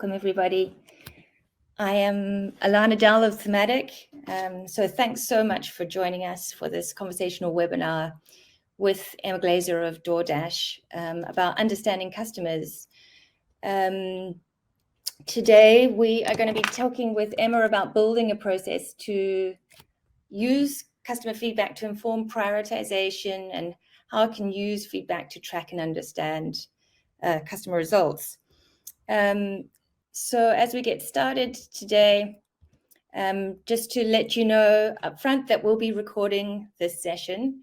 Welcome, everybody. I am Alana Dell of Thematic. So thanks so much for joining us for this conversational webinar with Emma Glazer of DoorDash about understanding customers. Today, we are going to be talking with Emma about building a process to use customer feedback to inform prioritization and how I can use feedback to track and understand customer results. So as we get started today, just to let you know upfront that we'll be recording this session.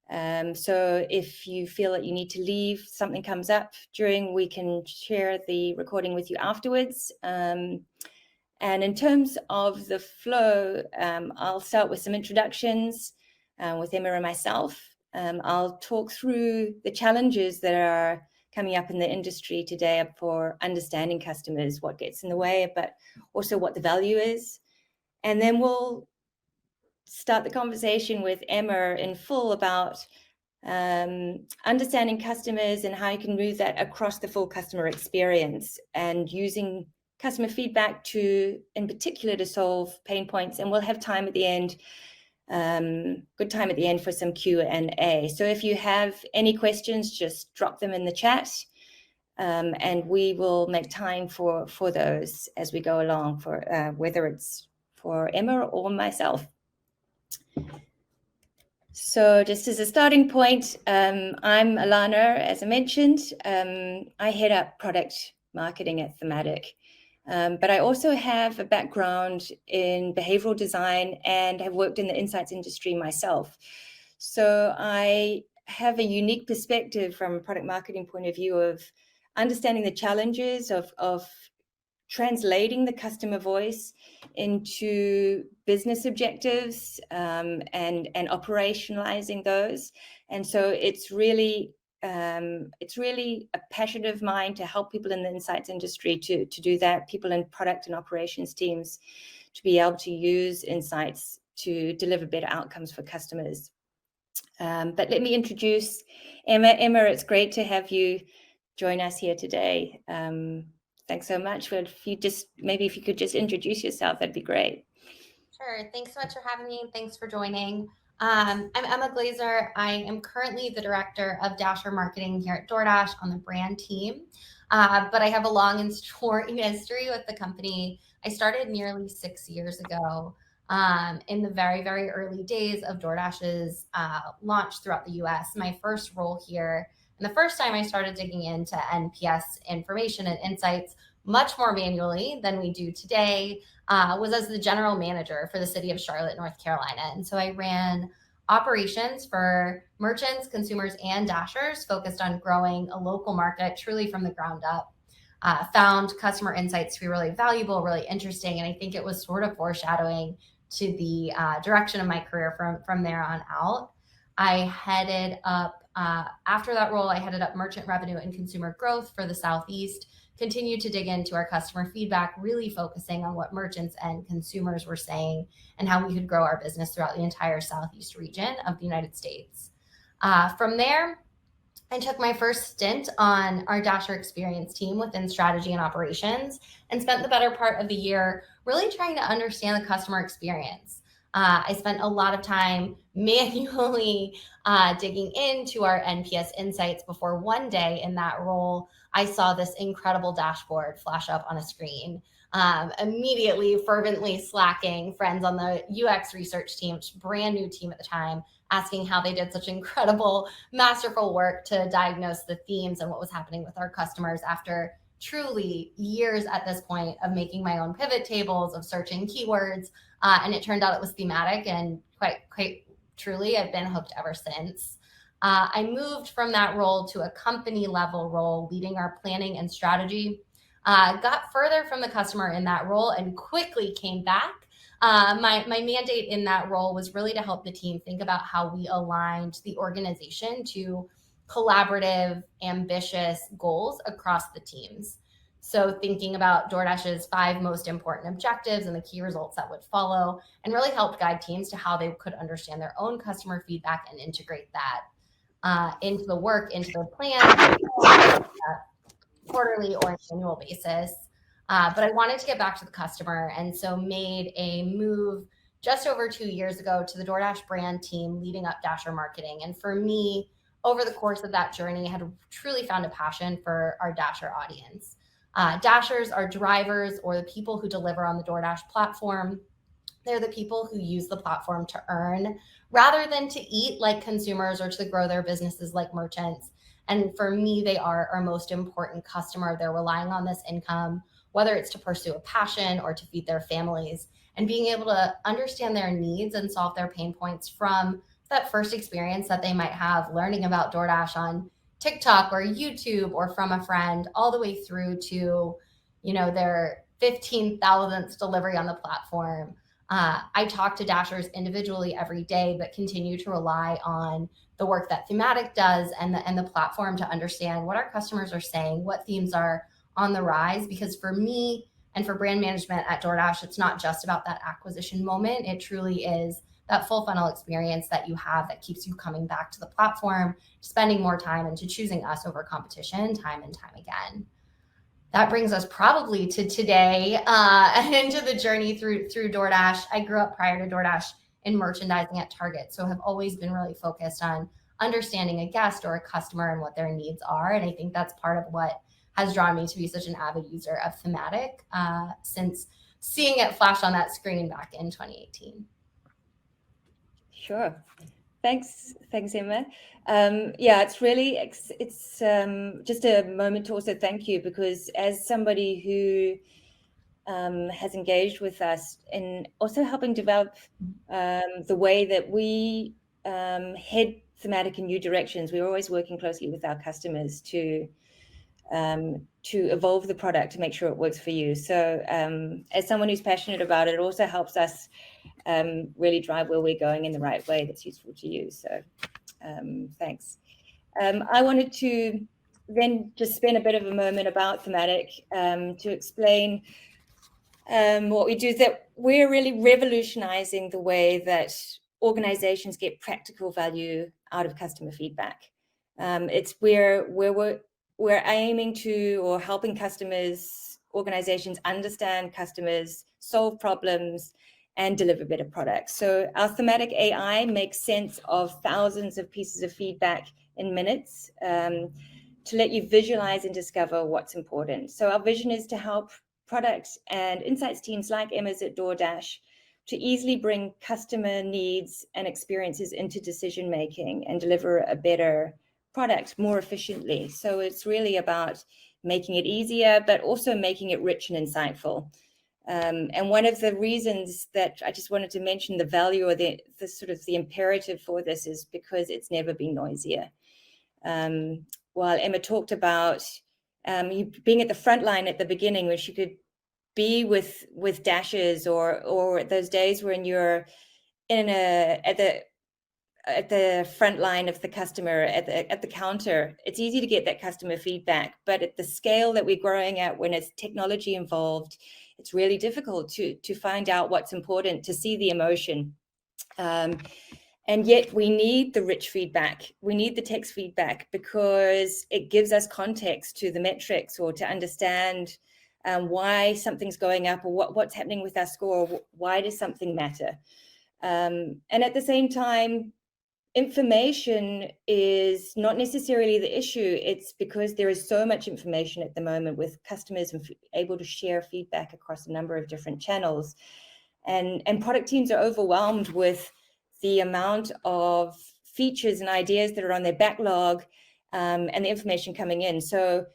So if you feel that you need to leave, something comes up during, we can share the recording with you afterwards. And in terms of the flow, I'll start with some introductions with Emma and myself. I'll talk through the challenges that are coming up in the industry today for understanding customers, what gets in the way, but also what the value is. And then we'll start the conversation with Emma in full about understanding customers and how you can move that across the full customer experience and using customer feedback in particular to solve pain points. And we'll have time at the end, good time at the end for some Q&A. So if you have any questions, just drop them in the chat, and we will make time for those as we go along, for whether it's for Emma or myself. So just as a starting point, I'm Alana, as I mentioned. I head up product marketing at Thematic. But I also have a background in behavioral design and have worked in the insights industry myself. So I have a unique perspective from a product marketing point of view of understanding the challenges of translating the customer voice into business objectives and operationalizing those. And so it's really a passion of mine to help people in the insights industry to do that, people in product and operations teams to be able to use insights to deliver better outcomes for customers. But let me introduce Emma. Emma, it's great to have you join us here today. Thanks so much. If you could just introduce yourself, that'd be great. Sure. Thanks so much for having me. Thanks for joining. I'm Emma Glazer. I am currently the director of Dasher Marketing here at DoorDash on the brand team. But I have a long and short history with the company. I started nearly 6 years ago in the very, very early days of DoorDash's launch throughout the US. My first role here, and the first time I started digging into NPS information and insights much more manually than we do today, was as the general manager for the city of Charlotte, North Carolina. And so I ran operations for merchants, consumers, and dashers focused on growing a local market truly from the ground up. Found customer insights to be really valuable, really interesting. And I think it was sort of foreshadowing to the direction of my career from there on out. I headed up, after that role, I headed up merchant revenue and consumer growth for the Southeast, continued to dig into our customer feedback, really focusing on what merchants and consumers were saying and how we could grow our business throughout the entire Southeast region of the United States. From there, I took my first stint on our Dasher experience team within strategy and operations and spent the better part of the year really trying to understand the customer experience. I spent a lot of time manually digging into our NPS insights before one day in that role, I saw this incredible dashboard flash up on a screen. Immediately, fervently slacking friends on the UX research team, which was a brand new team at the time, asking how they did such incredible, masterful work to diagnose the themes and what was happening with our customers after truly years at this point of making my own pivot tables, of searching keywords. And it turned out it was thematic, and quite truly, I've been hooked ever since. I moved from that role to a company level role, leading our planning and strategy. Got further from the customer in that role and quickly came back. My mandate in that role was really to help the team think about how we aligned the organization to collaborative, ambitious goals across the teams. So thinking about DoorDash's 5 most important objectives and the key results that would follow, and really helped guide teams to how they could understand their own customer feedback and integrate that into the work, into the plan, quarterly or annual basis. But I wanted to get back to the customer, and so made a move just over 2 years ago to the DoorDash brand team leading up Dasher marketing. And for me, over the course of that journey, I had truly found a passion for our Dasher audience. Dashers are drivers or the people who deliver on the DoorDash platform. They're the people who use the platform to earn rather than to eat like consumers or to grow their businesses like merchants. And for me, they are our most important customer. They're relying on this income, whether it's to pursue a passion or to feed their families, and being able to understand their needs and solve their pain points from that first experience that they might have learning about DoorDash on TikTok or YouTube or from a friend, all the way through to, their 15,000th delivery on the platform. I talk to Dashers individually every day, but continue to rely on the work that Thematic does and the platform to understand what our customers are saying, what themes are on the rise. Because for me and for brand management at DoorDash, it's not just about that acquisition moment. It truly is that full funnel experience that you have that keeps you coming back to the platform, spending more time, and to choosing us over competition time and time again. That brings us probably to today and into the journey through DoorDash. I grew up prior to DoorDash in merchandising at Target, so have always been really focused on understanding a guest or a customer and what their needs are. And I think that's part of what has drawn me to be such an avid user of Thematic since seeing it flash on that screen back in 2018. Sure. Thanks, Emma. Yeah, it's really, it's just a moment to also thank you, because as somebody who has engaged with us in also helping develop the way that we head Thematic in new directions, we're always working closely with our customers to evolve the product to make sure it works for you. So as someone who's passionate about it, it also helps us really drive where we're going in the right way that's useful to you. So thanks. I wanted to then just spend a bit of a moment about Thematic to explain what we do, is that we're really revolutionizing the way that organizations get practical value out of customer feedback. It's where we're aiming to, or helping customers, organizations understand customers, solve problems, and deliver better products. So our Thematic AI makes sense of thousands of pieces of feedback in minutes to let you visualize and discover what's important. So our vision is to help product and insights teams like Emma's at DoorDash to easily bring customer needs and experiences into decision making and deliver a better product more efficiently. So it's really about making it easier, but also making it rich and insightful. And one of the reasons that I just wanted to mention the value, or the sort of the imperative for this, is because it's never been noisier. While Emma talked about you being at the front line at the beginning, where she could be with Dashers, or those days when you're at the front line of the customer at the counter, it's easy to get that customer feedback. But at the scale that we're growing at, when it's technology involved, it's really difficult to find out what's important, to see the emotion. And yet we need the rich feedback. We need the text feedback, because it gives us context to the metrics, or to understand why something's going up, or what's happening with our score. Why does something matter? And at the same time, information is not necessarily the issue. It's because there is so much information at the moment, with customers able to share feedback across a number of different channels. And product teams are overwhelmed with the amount of features and ideas that are on their backlog, and the information coming in. So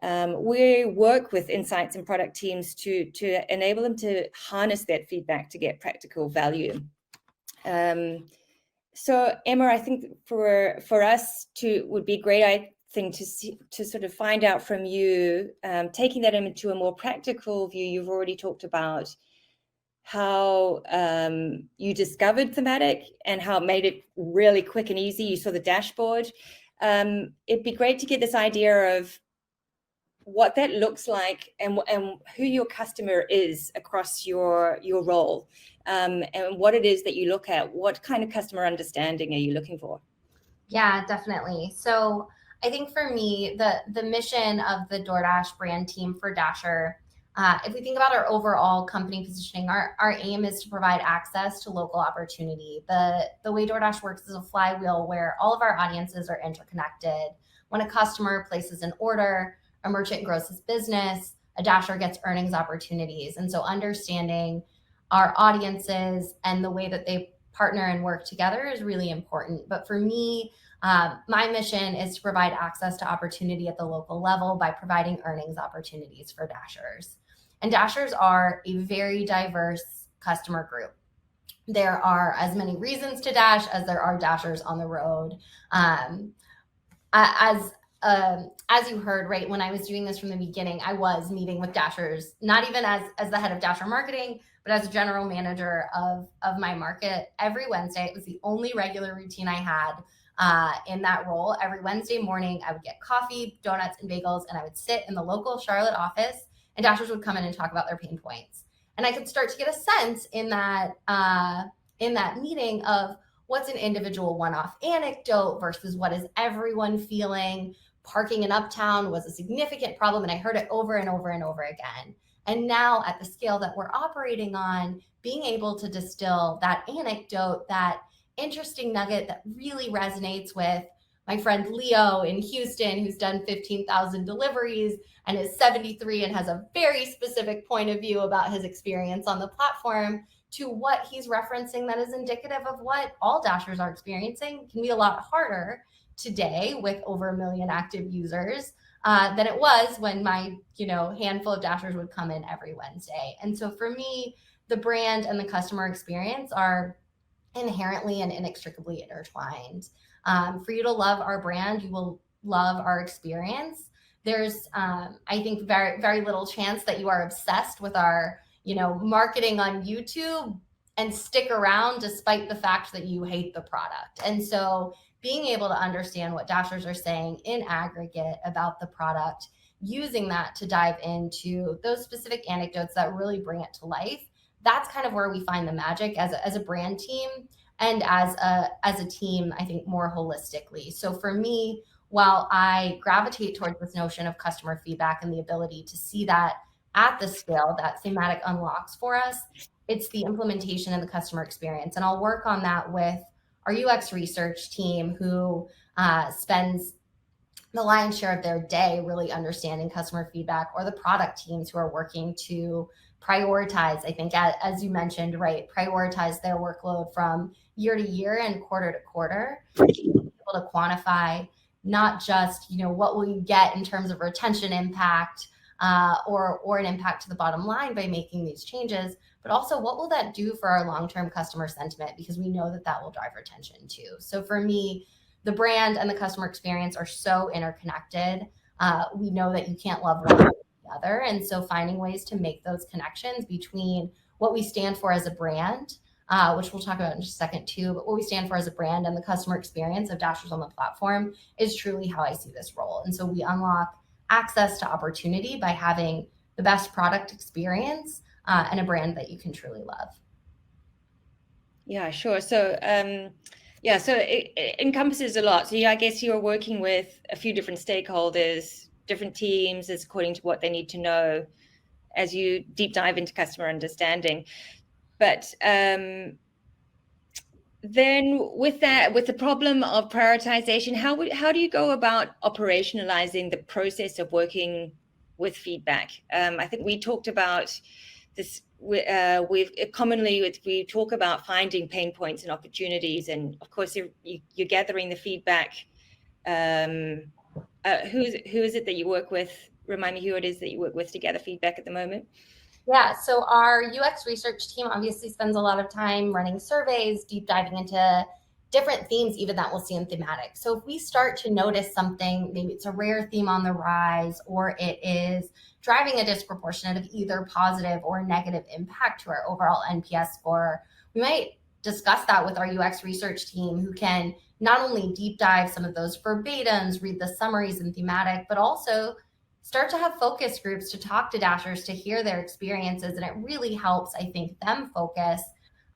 we work with insights and product teams to enable them to harness that feedback to get practical value. So Emma, I think for us would be great, I think, to sort of find out from you, taking that into a more practical view. You've already talked about how you discovered Thematic and how it made it really quick and easy. You saw the dashboard. It'd be great to get this idea of what that looks like, and who your customer is across your role, and what it is that you look at. What kind of customer understanding are you looking for? Yeah, definitely. So I think for me, the mission of the DoorDash brand team for Dasher If we think about our overall company positioning, our aim is to provide access to local opportunity. The way DoorDash works is a flywheel where all of our audiences are interconnected. When a customer places an order, a merchant grows his business, a Dasher gets earnings opportunities. And so understanding our audiences and the way that they partner and work together is really important. But for me, my mission is to provide access to opportunity at the local level by providing earnings opportunities for Dashers. And Dashers are a very diverse customer group. There are as many reasons to dash as there are Dashers on the road. As you heard, right, when I was doing this from the beginning, I was meeting with Dashers, not even as the head of Dasher marketing, but as a general manager of my market every Wednesday. It was the only regular routine I had in that role. Every Wednesday morning, I would get coffee, donuts, and bagels, and I would sit in the local Charlotte office, and Dashers would come in and talk about their pain points. And I could start to get a sense in that meeting of what's an individual one-off anecdote versus what is everyone feeling. Parking in Uptown was a significant problem, and I heard it over and over and over again. And now at the scale that we're operating on, being able to distill that anecdote, that interesting nugget that really resonates with my friend Leo in Houston, who's done 15,000 deliveries and is 73 and has a very specific point of view about his experience on the platform, to what he's referencing that is indicative of what all Dashers are experiencing, can be a lot harder today with over 1 million active users than it was when my handful of Dashers would come in every Wednesday. And so for me, the brand and the customer experience are inherently and inextricably intertwined. For you to love our brand, you will love our experience. There's, I think, very, very little chance that you are obsessed with our marketing on YouTube and stick around despite the fact that you hate the product. And so being able to understand what Dashers are saying in aggregate about the product, using that to dive into those specific anecdotes that really bring it to life, that's kind of where we find the magic as a brand team and as a team, I think, more holistically. So for me, while I gravitate towards this notion of customer feedback and the ability to see that at the scale that Thematic unlocks for us, it's the implementation and the customer experience. And I'll work on that with our UX research team, who spends the lion's share of their day really understanding customer feedback, or the product teams who are working to prioritize, I think, as you mentioned, right, prioritize their workload from year to year and quarter to quarter, able to quantify not just, what will you get in terms of retention impact, or an impact to the bottom line by making these changes, but also what will that do for our long-term customer sentiment, because we know that will drive retention too. So for me, the brand and the customer experience are so interconnected. We know that you can't love one without the other. And so finding ways to make those connections between what we stand for as a brand, which we'll talk about in just a second too, but what we stand for as a brand and the customer experience of Dashers on the platform is truly how I see this role. And so we unlock access to opportunity by having the best product experience and a brand that you can truly love. Yeah, sure. So, so it encompasses a lot. So I guess you're working with a few different stakeholders, different teams, as according to what they need to know as you deep dive into customer understanding. But then with the problem of prioritization, how do you go about operationalizing the process of working with feedback? I think we talked about this. We talk about finding pain points and opportunities, and of course you're gathering the feedback. Who is it that you work with? Remind me who it is that you work with to gather feedback at the moment. Yeah, so our UX research team obviously spends a lot of time running surveys, deep diving into different themes even that we'll see in Thematic. So if we start to notice something, maybe it's a rare theme on the rise, or it is driving a disproportionate of either positive or negative impact to our overall NPS score, we might discuss that with our UX research team, who can not only deep dive some of those verbatims, read the summaries in Thematic, but also start to have focus groups to talk to Dashers, to hear their experiences. And it really helps, I think, them focus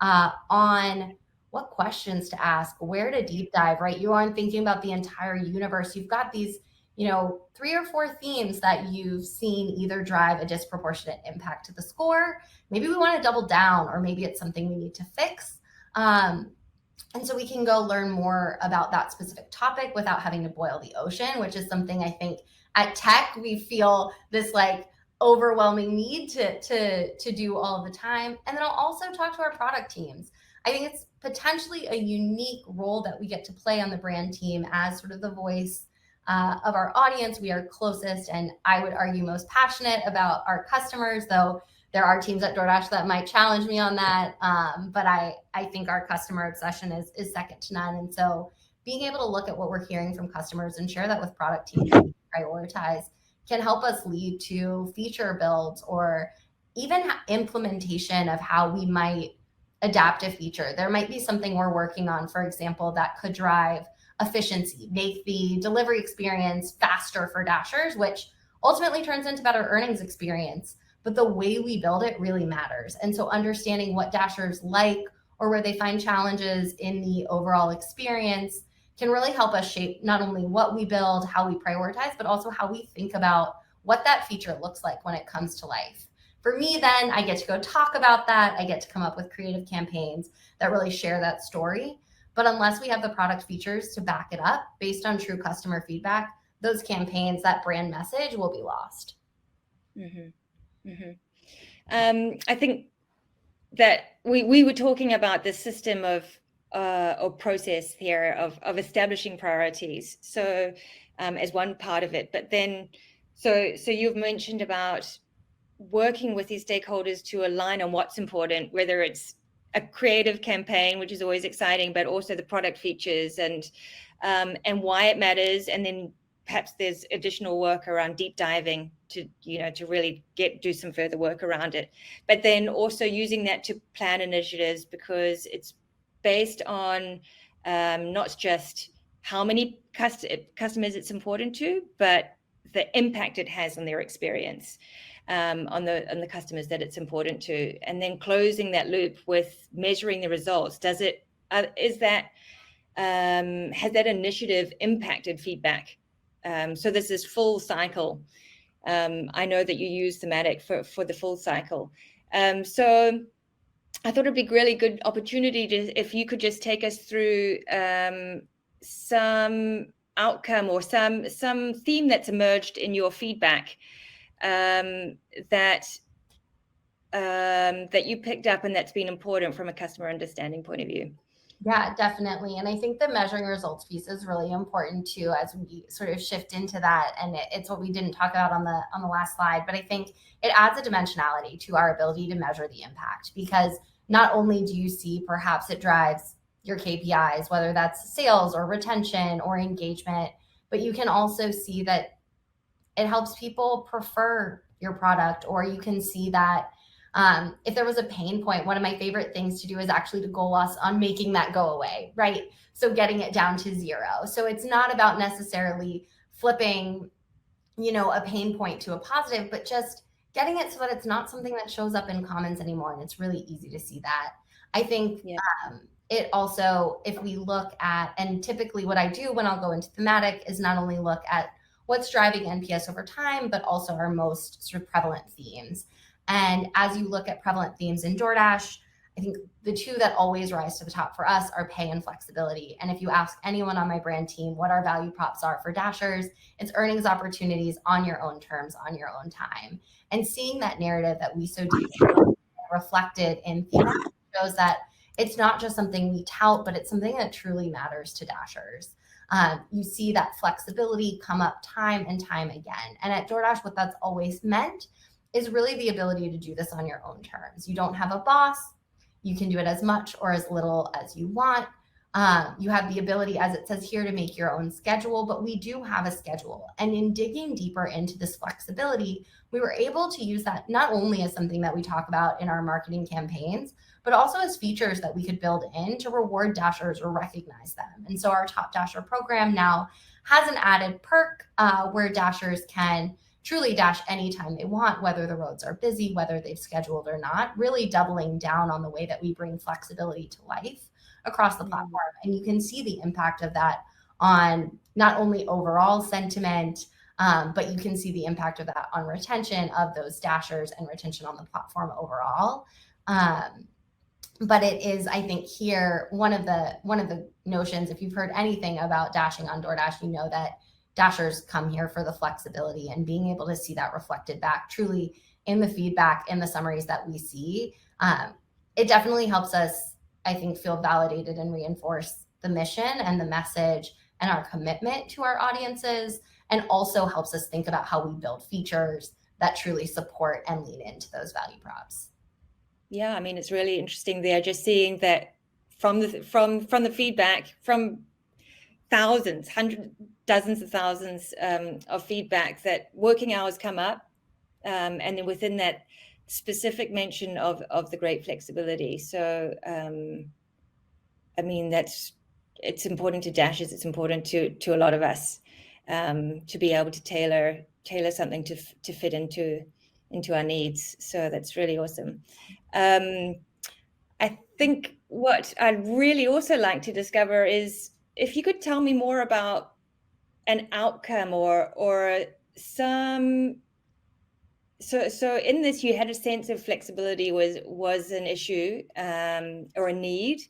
on what questions to ask, where to deep dive, right? You aren't thinking about the entire universe. You've got these 3 or 4 themes that you've seen either drive a disproportionate impact to the score. Maybe we want to double down, or maybe it's something we need to fix. And so we can go learn more about that specific topic without having to boil the ocean, which is something I think at tech we feel this like overwhelming need to do all the time. And then I'll also talk to our product teams. I think it's potentially a unique role that we get to play on the brand team as sort of the voice of our audience. We are closest, and I would argue most passionate about our customers, though there are teams at DoorDash that might challenge me on that. But I think our customer obsession is second to none. And so being able to look at what we're hearing from customers and share that with product teams and prioritize can help us lead to feature builds or even implementation of how we might adapt a feature. There might be something we're working on, for example, that could drive efficiency, make the delivery experience faster for Dashers, which ultimately turns into better earnings experience. But the way we build it really matters. And so understanding what Dashers like or where they find challenges in the overall experience can really help us shape not only what we build, how we prioritize, but also how we think about what that feature looks like when it comes to life. For me, then, I get to go talk about that. I get to come up with creative campaigns that really share that story. But unless we have the product features to back it up based on true customer feedback, those campaigns, that brand message will be lost. Mm-hmm. Mm-hmm. I think that we were talking about the system of or process here of establishing priorities. So as one part of it, but then so you've mentioned about working with these stakeholders to align on what's important, whether it's a creative campaign, which is always exciting, but also the product features and why it matters, and then perhaps there's additional work around deep diving to really do some further work around it. But then also using that to plan initiatives, because it's based on not just how many customers it's important to, but the impact it has on their experience, on the customers that it's important to, and then closing that loop with measuring the results. Has that initiative impacted feedback? So there's this full cycle. I know that you use Thematic for the full cycle. So I thought it'd be a really good opportunity if you could just take us through some outcome or some theme that's emerged in your feedback that you picked up and that's been important from a customer understanding point of view. Yeah, definitely. And I think the measuring results piece is really important too, as we sort of shift into that. And it's what we didn't talk about on the last slide, but I think it adds a dimensionality to our ability to measure the impact, because not only do you see perhaps it drives your KPIs, whether that's sales or retention or engagement, but you can also see that it helps people prefer your product, or you can see that if there was a pain point, one of my favorite things to do is actually to goal us on making that go away, right? So getting it down to 0. So it's not about necessarily flipping, a pain point to a positive, but just getting it so that it's not something that shows up in comments anymore. And it's really easy to see that. I think it also, if we look at, and typically what I do when I'll go into Thematic is not only look at what's driving NPS over time, but also our most sort of prevalent themes. And as you look at prevalent themes in DoorDash, I think the two that always rise to the top for us are pay and flexibility. And if you ask anyone on my brand team what our value props are for Dashers, it's earnings opportunities on your own terms, on your own time. And seeing that narrative that we so deeply reflected in Thematic shows that it's not just something we tout, but it's something that truly matters to Dashers. You see that flexibility come up time and time again. And at DoorDash, what that's always meant is really the ability to do this on your own terms. You don't have a boss. You can do it as much or as little as you want. You have the ability, as it says here, to make your own schedule, but we do have a schedule. And in digging deeper into this flexibility, we were able to use that not only as something that we talk about in our marketing campaigns, but also as features that we could build in to reward Dashers or recognize them. And so our Top Dasher program now has an added perk where Dashers can truly dash anytime they want, whether the roads are busy, whether they've scheduled or not, really doubling down on the way that we bring flexibility to life across the platform. And you can see the impact of that on not only overall sentiment, but you can see the impact of that on retention of those dashers and retention on the platform overall. But it is, I think, here one of the notions. If you've heard anything about dashing on DoorDash, you know that dashers come here for the flexibility, and being able to see that reflected back truly in the feedback, in the summaries that we see. It definitely helps us, I think, feel validated and reinforce the mission and the message and our commitment to our audiences, and also helps us think about how we build features that truly support and lean into those value props. Yeah, I mean, it's really interesting there, just seeing that from the feedback from thousands, hundreds, dozens of thousands of feedback, that working hours come up, and then within that specific mention of the great flexibility. So I mean, it's important to Dashers, it's important to a lot of us, to be able to tailor something to fit into our needs. So that's really awesome. I think what I'd really also like to discover is if you could tell me more about an outcome or some. So in this, you had a sense of flexibility was an issue, or a need,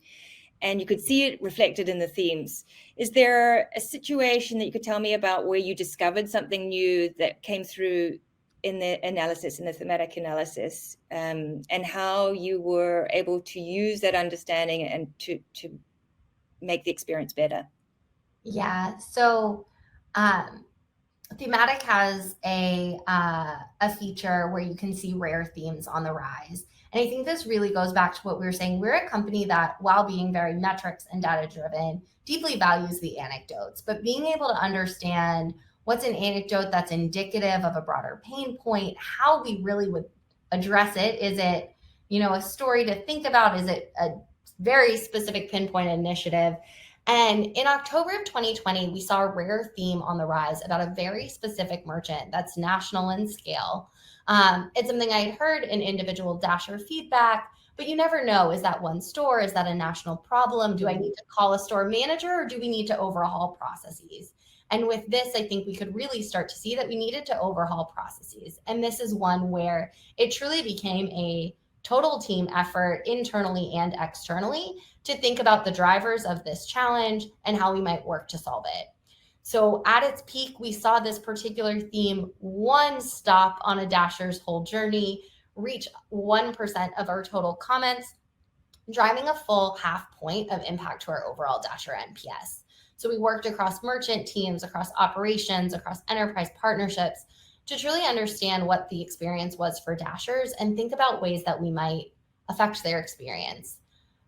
and you could see it reflected in the themes. Is there a situation that you could tell me about where you discovered something new that came through in the analysis, in the thematic analysis, and how you were able to use that understanding and to make the experience better? Yeah. So Thematic has a feature where you can see rare themes on the rise. And I think this really goes back to what we were saying. We're a company that, while being very metrics and data driven, deeply values the anecdotes, but being able to understand what's an anecdote that's indicative of a broader pain point, how we really would address it. Is it, a story to think about? Is it a very specific pinpoint initiative? And in October of 2020, we saw a rare theme on the rise about a very specific merchant that's national in scale. It's something I had heard in individual Dasher feedback, but you never know. Is that one store? Is that a national problem? Do I need to call a store manager, or do we need to overhaul processes? And with this, I think we could really start to see that we needed to overhaul processes. And this is one where it truly became a total team effort, internally and externally, to think about the drivers of this challenge and how we might work to solve it. So at its peak, we saw this particular theme, one stop on a Dasher's whole journey, reach 1% of our total comments, driving a full half point of impact to our overall Dasher NPS. So we worked across merchant teams, across operations, across enterprise partnerships, to truly understand what the experience was for Dashers and think about ways that we might affect their experience.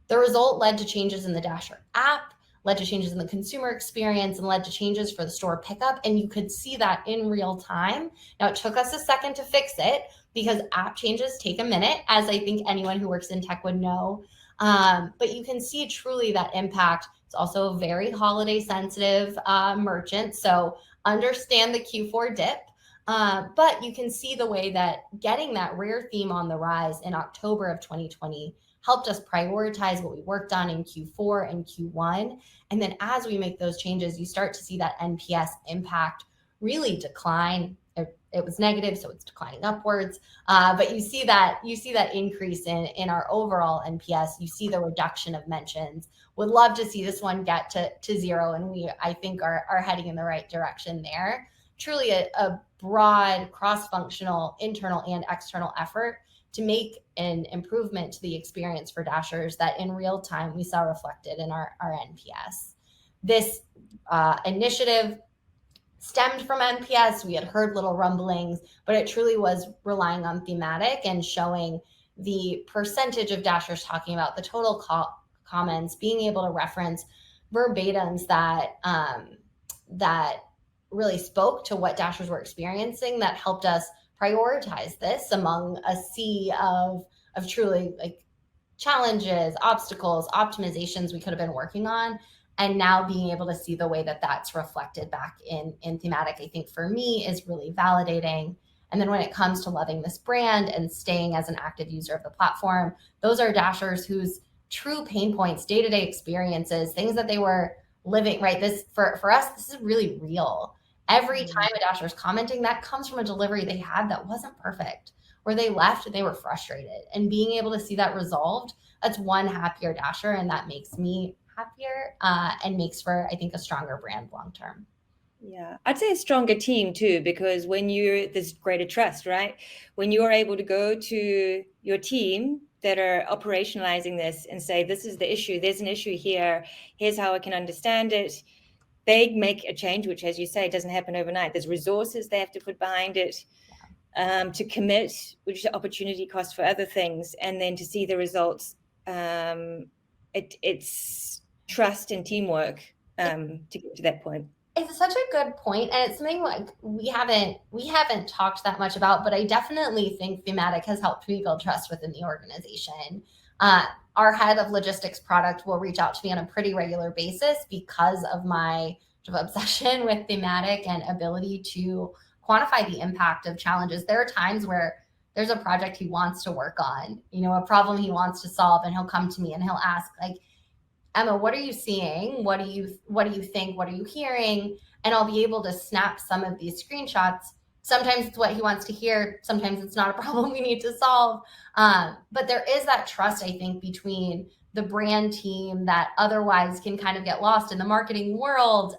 The result led to changes in the Dasher app, led to changes in the consumer experience, and led to changes for the store pickup. And you could see that in real time. Now, it took us a second to fix it because app changes take a minute, as I think anyone who works in tech would know. But you can see truly that impact. It's also a very holiday sensitive merchant. So understand the Q4 dip. But you can see the way that getting that rare theme on the rise in October of 2020 helped us prioritize what we worked on in Q4 and Q1. And then as we make those changes, you start to see that NPS impact really decline. It was negative, so it's declining upwards. But you see that increase in our overall NPS. You see the reduction of mentions. Would love to see this one get to zero, and we, I think, are heading in the right direction there. Truly a broad, cross-functional, internal and external effort to make an improvement to the experience for Dashers that in real time we saw reflected in our NPS. This initiative stemmed from NPS. We had heard little rumblings, but it truly was relying on thematic and showing the percentage of Dashers talking about the total comments, being able to reference verbatims that really spoke to what Dashers were experiencing, that helped us prioritize this among a sea of truly like challenges, obstacles, optimizations we could have been working on. And now being able to see the way that that's reflected back in thematic, I think for me is really validating. And then when it comes to loving this brand and staying as an active user of the platform, those are Dashers whose true pain points, day-to-day experiences, things that they were living, right? This for us, this is really real. Every time a dasher is commenting, that comes from a delivery they had that wasn't perfect, or they left and they were frustrated. And being able to see that resolved, that's one happier dasher, and that makes me happier and makes for, I think, a stronger brand long term. Yeah, I'd say a stronger team too, because there's greater trust, right? When you're able to go to your team that are operationalizing this and say, this is the issue, there's an issue here, here's how I can understand it. They make a change, which, as you say, doesn't happen overnight. There's resources they have to put behind it to commit, which is opportunity cost for other things, and then to see the results. It's trust and teamwork to get to that point. It's such a good point, and it's something like we haven't talked that much about, but I definitely think Thematic has helped me build trust within the organization. Our head of logistics product will reach out to me on a pretty regular basis because of my sort of obsession with Thematic and ability to quantify the impact of challenges. There are times where there's a project he wants to work on, a problem he wants to solve, and he'll come to me and he'll ask, like, Emma, what are you seeing? What do you think? What are you hearing? And I'll be able to snap some of these screenshots. Sometimes it's what he wants to hear. Sometimes it's not a problem we need to solve. But there is that trust, I think, between the brand team that otherwise can kind of get lost in the marketing world.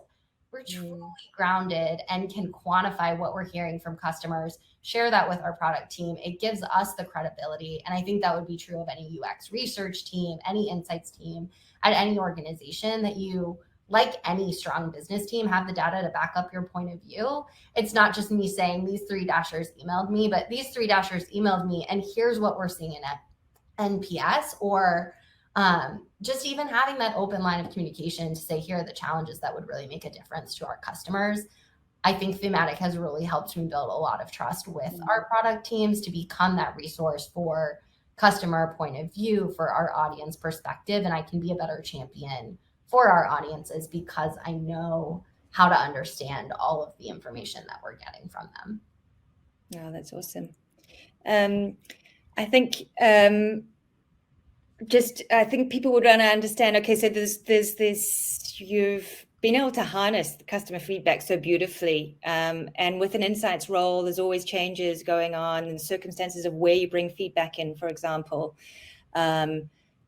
We're truly grounded and can quantify what we're hearing from customers, share that with our product team. It gives us the credibility. And I think that would be true of any UX research team, any insights team at any organization, that you, like any strong business team, have the data to back up your point of view. It's not just me saying these 3 dashers emailed me, but these 3 dashers emailed me and here's what we're seeing in NPS, or just even having that open line of communication to say, here are the challenges that would really make a difference to our customers. I think Thematic has really helped me build a lot of trust with our product teams to become that resource for customer point of view, for our audience perspective. And I can be a better champion for our audiences because I know how to understand all of the information that we're getting from them. Oh, that's awesome. I think people would want to understand, okay, so there's this, you've been able to harness the customer feedback so beautifully. And with an insights role, there's always changes going on and circumstances of where you bring feedback in, for example.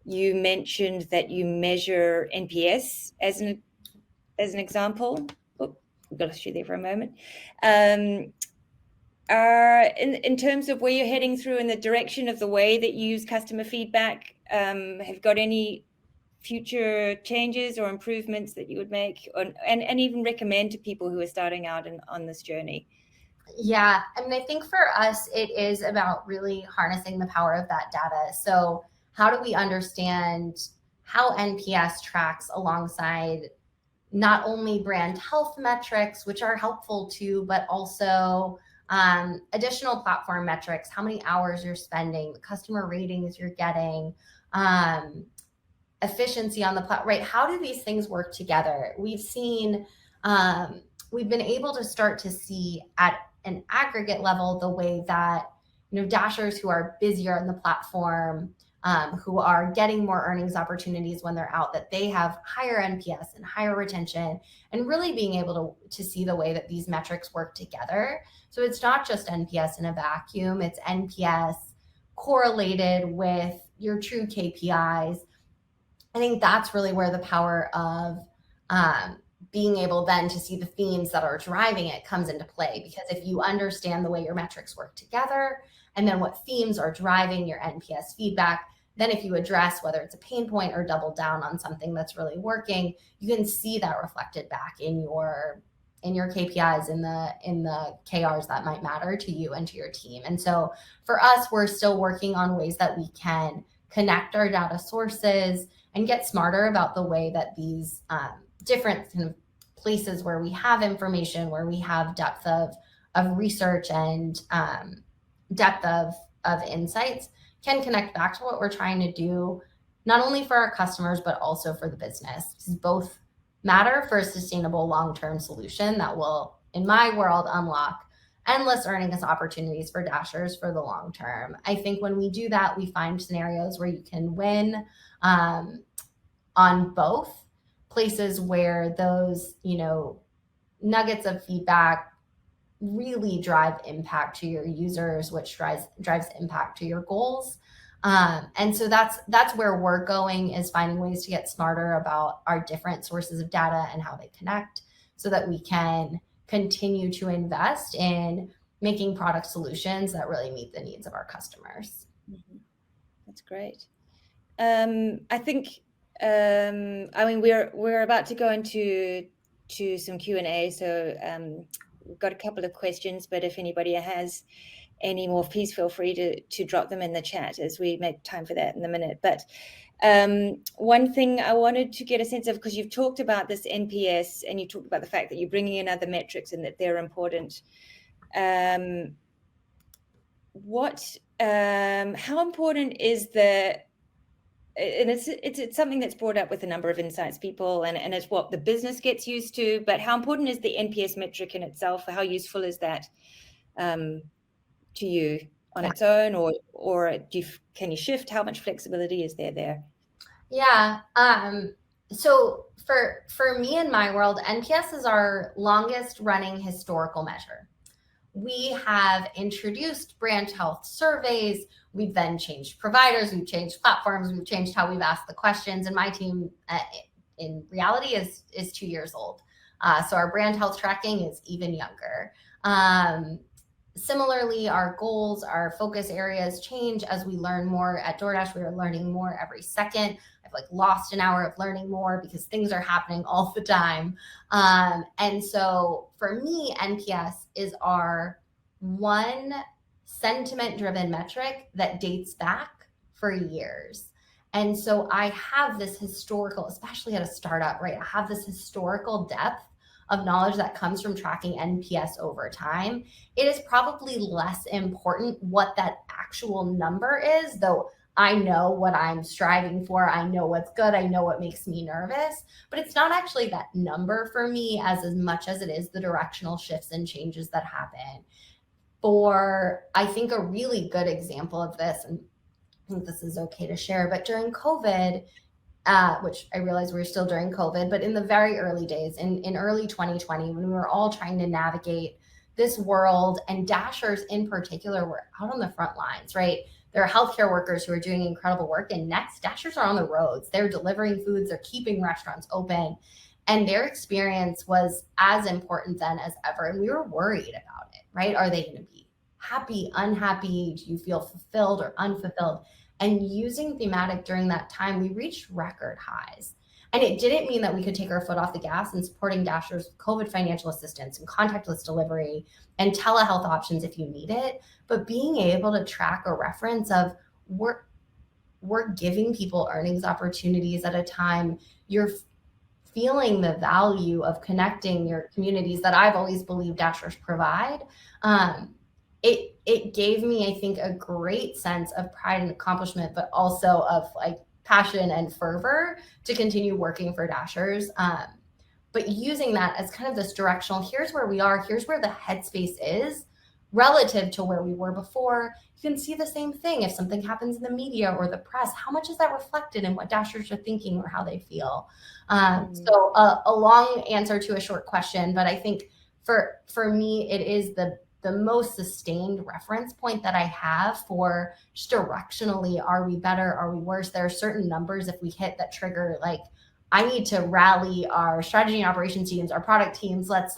You mentioned that you measure NPS as an example. Oh, we've got to shoot there for a moment. In terms of where you're heading through in the direction of the way that you use customer feedback, have got any future changes or improvements that you would make and even recommend to people who are starting out on this journey? Yeah, I mean, I think for us, it is about really harnessing the power of that data. So how do we understand how NPS tracks alongside not only brand health metrics, which are helpful too, but also additional platform metrics, how many hours you're spending, the customer ratings you're getting, efficiency on the platform, right? How do these things work together? We've seen, we've been able to start to see at an aggregate level the way that, dashers who are busier on the platform, who are getting more earnings opportunities when they're out, that they have higher NPS and higher retention, and really being able to see the way that these metrics work together. So it's not just NPS in a vacuum, it's NPS correlated with your true KPIs. I think that's really where the power of being able then to see the themes that are driving it comes into play. Because if you understand the way your metrics work together, and then what themes are driving your NPS feedback, then if you address whether it's a pain point or double down on something that's really working, you can see that reflected back in your KPIs, in the KRs that might matter to you and to your team. And so for us, we're still working on ways that we can connect our data sources and get smarter about the way that these different kind of places where we have information, where we have depth of research and depth of insights, can connect back to what we're trying to do, not only for our customers, but also for the business. Because both matter for a sustainable long-term solution that will, in my world, unlock endless earnings opportunities for dashers for the long term. I think when we do that, we find scenarios where you can win on both. places where those, nuggets of feedback really drive impact to your users, which drives impact to your goals. And so that's where we're going, is finding ways to get smarter about our different sources of data and how they connect, so that we can continue to invest in making product solutions that really meet the needs of our customers. Mm-hmm. That's great. I think, we're about to go into some Q&A, so we've got a couple of questions, but if anybody has any more, please feel free to drop them in the chat as we make time for that in a minute. But one thing I wanted to get a sense of, because you've talked about this NPS and you talked about the fact that you're bringing in other metrics and that they're important. How important is and it's something that's brought up with a number of insights people, and it's what the business gets used to, but how important is the NPS metric in itself? How useful is that to you on its own, or can you shift? How much flexibility is there? Yeah. So for me, in my world, NPS is our longest running historical measure. We have introduced brand health surveys. We've then changed providers. We've changed platforms. We've changed how we've asked the questions. And my team, in reality, is 2 years old. So our brand health tracking is even younger. Similarly, our goals, our focus areas change as we learn more. At DoorDash, we are learning more every second. I've lost an hour of learning more because things are happening all the time. And so for me, NPS is our one sentiment-driven metric that dates back for years. And so I have this historical, especially at a startup, right? I have this historical depth of knowledge that comes from tracking NPS over time. It is probably less important what that actual number is, though I know what I'm striving for. I know what's good. I know what makes me nervous, but it's not actually that number for me as much as it is the directional shifts and changes that happen. For, I think, a really good example of this, and I think this is okay to share, but during COVID, which I realize we're still during COVID, but in the very early days, in early 2020, when we were all trying to navigate this world, and Dashers in particular were out on the front lines, right? There are healthcare workers who are doing incredible work, and next, Dashers are on the roads. They're delivering foods, they're keeping restaurants open, and their experience was as important then as ever. And we were worried about it, right? Are they going to be happy, unhappy? Do you feel fulfilled or unfulfilled? And using Thematic during that time, we reached record highs. And it didn't mean that we could take our foot off the gas in supporting Dashers with COVID financial assistance and contactless delivery and telehealth options if you need it. But being able to track a reference of we're giving people earnings opportunities at a time you're feeling the value of connecting your communities that I've always believed Dashers provide. It gave me, I think, a great sense of pride and accomplishment, but also of passion and fervor to continue working for Dashers. But using that as kind of this directional, here's where we are, here's where the headspace is relative to where we were before. You can see the same thing if something happens in the media or the press. How much is that reflected in what Dashers are thinking or how they feel? So a long answer to a short question, but I think for me, it is the most sustained reference point that I have for just directionally, are we better? Are we worse? There are certain numbers if we hit that trigger, I need to rally our strategy and operations teams, our product teams. Let's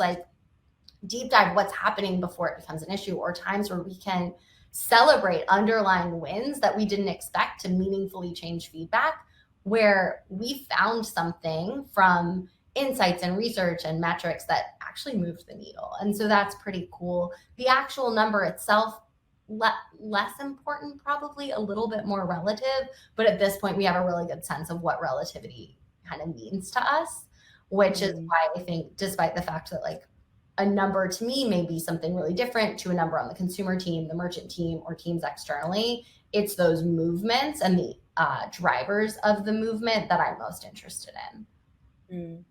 deep dive what's happening before it becomes an issue, or times where we can celebrate underlying wins that we didn't expect to meaningfully change feedback, where we found something from insights and research and metrics that actually moved the needle. And so that's pretty cool. The actual number itself, less important, probably a little bit more relative, but at this point we have a really good sense of what relativity kind of means to us, which is why I think, despite the fact that a number to me may be something really different to a number on the consumer team, the merchant team, or teams externally, it's those movements and the drivers of the movement that I'm most interested in.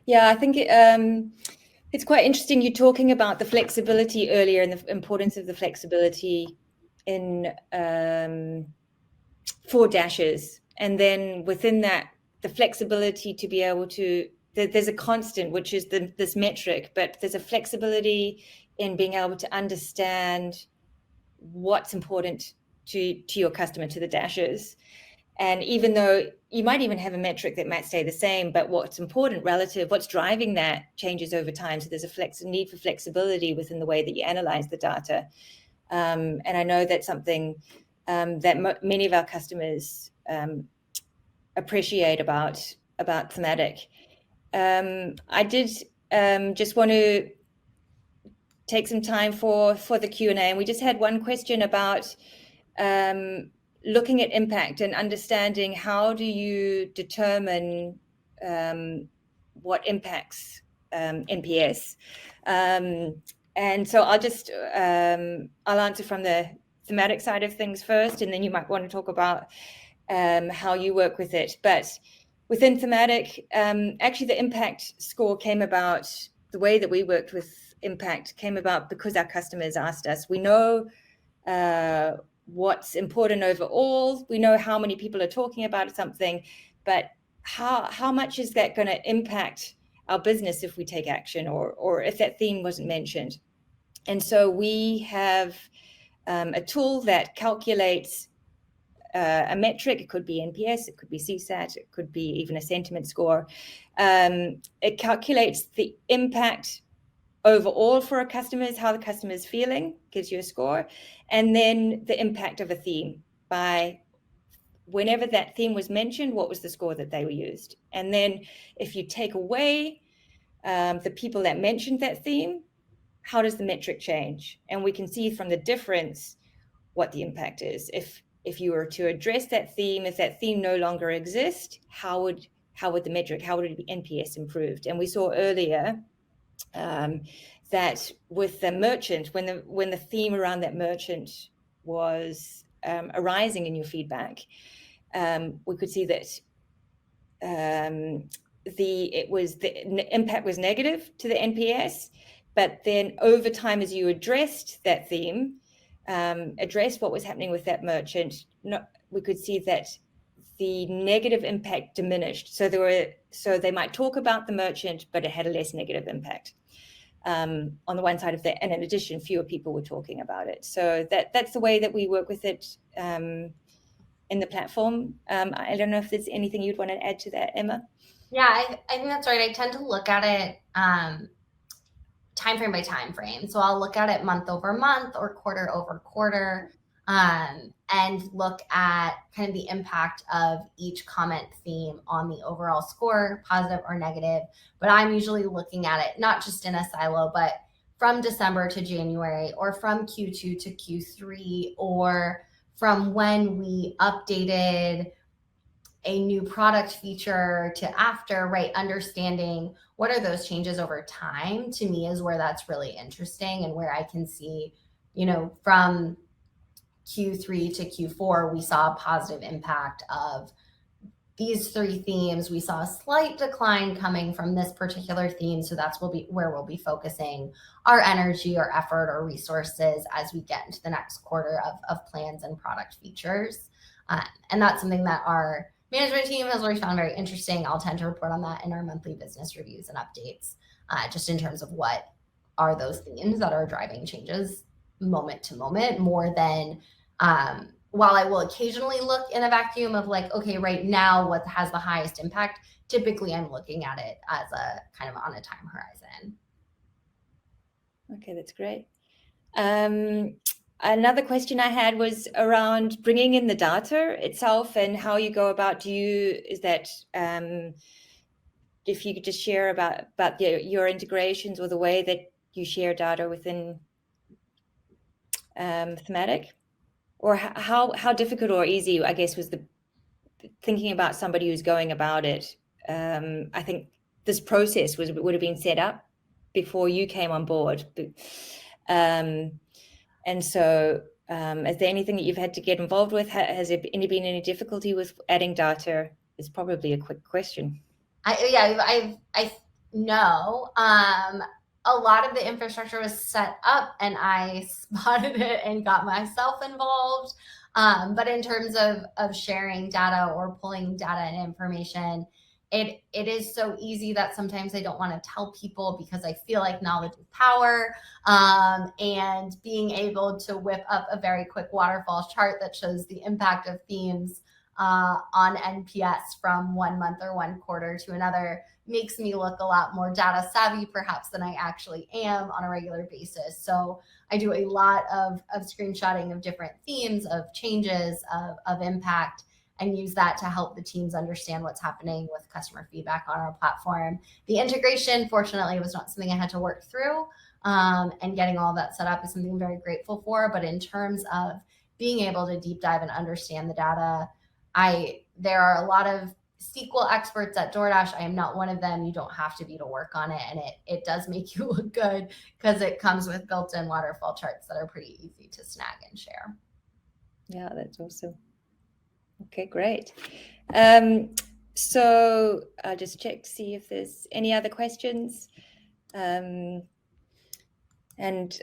Yeah, I think it's quite interesting you talking about the flexibility earlier and the importance of the flexibility in for Dashers, and then within that the flexibility to be able to, there's a constant, which is this metric, but there's a flexibility in being able to understand what's important to your customer, to the dashers. And even though you might even have a metric that might stay the same, but what's important relative, what's driving that changes over time. So there's a need for flexibility within the way that you analyze the data. And I know that's something that many of our customers appreciate about Thematic. I did just want to take some time for the Q&A, and we just had one question about looking at impact and understanding how do you determine what impacts NPS. And so I'll answer from the Thematic side of things first, and then you might want to talk about how you work with it. But within Thematic, actually the impact score came about, the way that we worked with impact came about because our customers asked us. We know what's important overall. We know how many people are talking about something, but how much is that going to impact our business if we take action, or if that theme wasn't mentioned? And so we have a tool that calculates a metric. It could be NPS, it could be CSAT, it could be even a sentiment score. It calculates the impact overall for our customers, how the customer is feeling, gives you a score, and then the impact of a theme by whenever that theme was mentioned, what was the score that they were used. And then if you take away the people that mentioned that theme, how does the metric change? And we can see from the difference what the impact is. If you were to address that theme, if that theme no longer exists, how would the metric, how would it be NPS improved? And we saw earlier that with the merchant, when the theme around that merchant was arising in your feedback, we could see that the impact was negative to the NPS, but then over time, as you addressed that theme, addressed what was happening with that merchant, we could see that the negative impact diminished. So they might talk about the merchant, but it had a less negative impact on the one side of that. And in addition, fewer people were talking about it. So that's the way that we work with it in the platform. I don't know if there's anything you'd want to add to that, Emma. Yeah, I think that's right. I tend to look at it time frame by time frame. So I'll look at it month over month or quarter over quarter, and look at kind of the impact of each comment theme on the overall score, positive or negative. But I'm usually looking at it not just in a silo, but from December to January, or from Q2 to Q3, or from when we updated a new product feature to after, right? Understanding what are those changes over time, to me, is where that's really interesting, and where I can see, from Q3 to Q4, we saw a positive impact of these three themes. We saw a slight decline coming from this particular theme. So that's where we'll be focusing our energy or effort or resources as we get into the next quarter of plans and product features. And that's something that our management team has always found very interesting. I'll tend to report on that in our monthly business reviews and updates, just in terms of what are those themes that are driving changes moment to moment, more than while I will occasionally look in a vacuum of like, okay, right now, what has the highest impact? Typically, I'm looking at it as a kind of on a time horizon. Okay, that's great. Another question I had was around bringing in the data itself and how you go about. If you could just share about your integrations or the way that you share data within Thematic, or how difficult or easy, I guess, was the thinking about somebody who's going about it. I think this process would have been set up before you came on board. And so is there anything that you've had to get involved with? Has there been any difficulty with adding data? Is probably a quick question. No. A lot of the infrastructure was set up, and I spotted it and got myself involved. But in terms of sharing data or pulling data and information, it is so easy that sometimes I don't want to tell people because I feel like knowledge is power. And being able to whip up a very quick waterfall chart that shows the impact of themes on NPS from one month or one quarter to another makes me look a lot more data savvy perhaps than I actually am on a regular basis. So I do a lot of screenshotting of different themes, of changes, of impact, and use that to help the teams understand what's happening with customer feedback on our platform. The integration, fortunately, was not something I had to work through, and getting all that set up is something I'm very grateful for. But in terms of being able to deep dive and understand the data, there are a lot of SQL experts at DoorDash. I am not one of them. You don't have to be to work on it. And it does make you look good because it comes with built-in waterfall charts that are pretty easy to snag and share. Yeah, that's awesome. Okay, great. So I'll just check to see if there's any other questions. And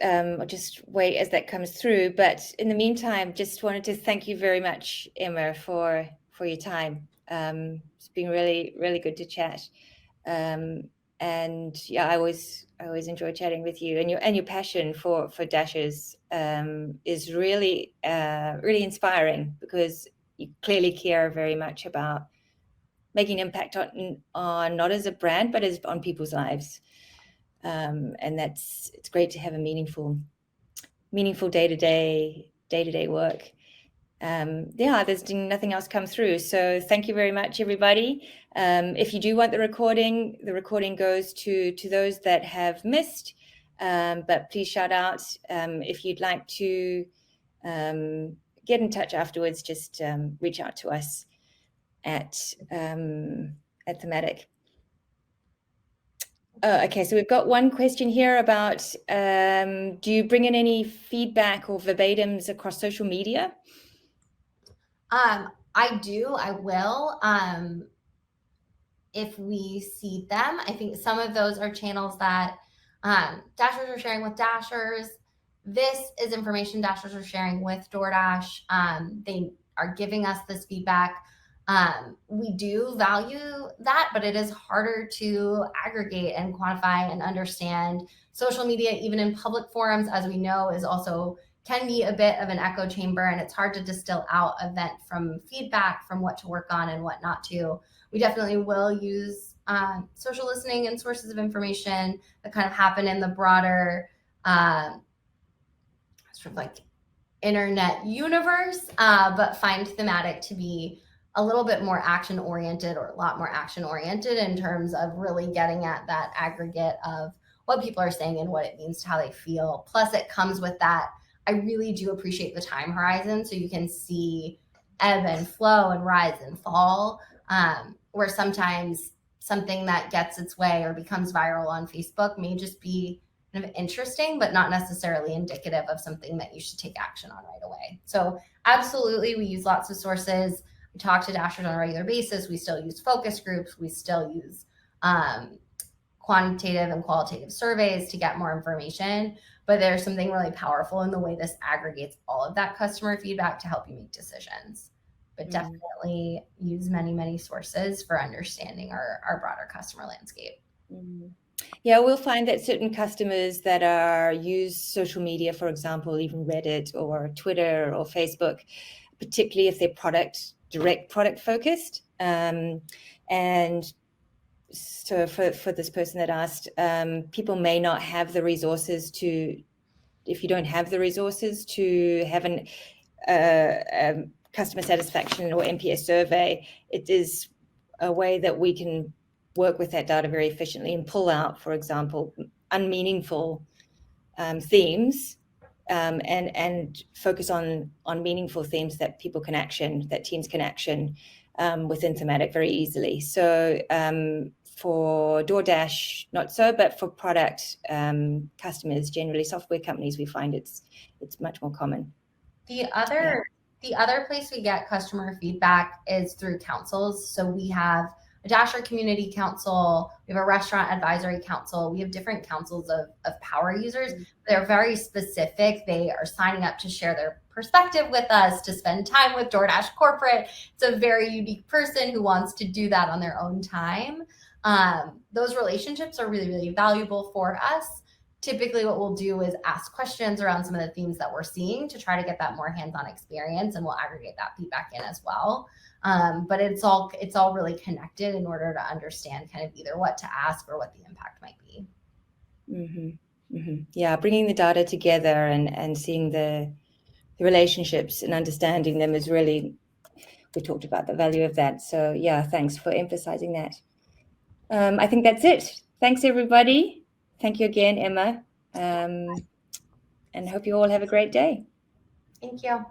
I'll just wait as that comes through. But in the meantime, just wanted to thank you very much, Emma, for your time. It's been really, really good to chat. And yeah, I always enjoy chatting with you, and your passion for Dashers is really really inspiring, because you clearly care very much about making impact on not as a brand but as on people's lives. And it's great to have a meaningful day-to-day work. Yeah, there's nothing else come through. So thank you very much, everybody. If you do want the recording goes to those that have missed. But please shout out if you'd like to get in touch afterwards. Just reach out to us at Thematic. Okay, so we've got one question here about do you bring in any feedback or verbatims across social media? I do. I will. If we see them, I think some of those are channels that Dashers are sharing with Dashers. This is information Dashers are sharing with DoorDash. They are giving us this feedback. We do value that, but it is harder to aggregate and quantify and understand. Social media, even in public forums, as we know, is also can be a bit of an echo chamber, and it's hard to distill out event from feedback, from what to work on and what not to. We definitely will use social listening and sources of information that kind of happen in the broader sort of like internet universe, but find Thematic to be a little bit more action oriented, or a lot more action oriented, in terms of really getting at that aggregate of what people are saying and what it means to how they feel. Plus, it comes with that. I really do appreciate the time horizon, so you can see ebb and flow and rise and fall, where sometimes something that gets its way or becomes viral on Facebook may just be kind of interesting, but not necessarily indicative of something that you should take action on right away. So absolutely, we use lots of sources. We talk to Dashers on a regular basis. We still use focus groups. We still use quantitative and qualitative surveys to get more information. But there's something really powerful in the way this aggregates all of that customer feedback to help you make decisions. But definitely use many, many sources for understanding our broader customer landscape. Yeah, we'll find that certain customers that use social media, for example, even Reddit or Twitter or Facebook, particularly if they're direct product focused. And so for this person that asked, people may not have the resources if you don't have the resources to have a customer satisfaction or NPS survey, it is a way that we can work with that data very efficiently and pull out, for example, unmeaningful themes, and focus on meaningful themes that people can action, that teams can action within Thematic very easily. So for DoorDash, not so, but for product customers, generally software companies, we find it's much more common. The other place we get customer feedback is through councils. So we have a Dasher Community Council, we have a Restaurant Advisory Council, we have different councils of power users. They're very specific. They are signing up to share their perspective with us, to spend time with DoorDash corporate. It's a very unique person who wants to do that on their own time. Those relationships are really, really valuable for us. Typically what we'll do is ask questions around some of the themes that we're seeing to try to get that more hands-on experience, and we'll aggregate that feedback in as well. But it's all really connected in order to understand kind of either what to ask or what the impact might be. Mm-hmm. Mm-hmm. Yeah, bringing the data together and seeing the relationships and understanding them is really, we talked about the value of that. So yeah, thanks for emphasizing that. I think that's it. Thanks, everybody. Thank you again, Emma. And hope you all have a great day. Thank you.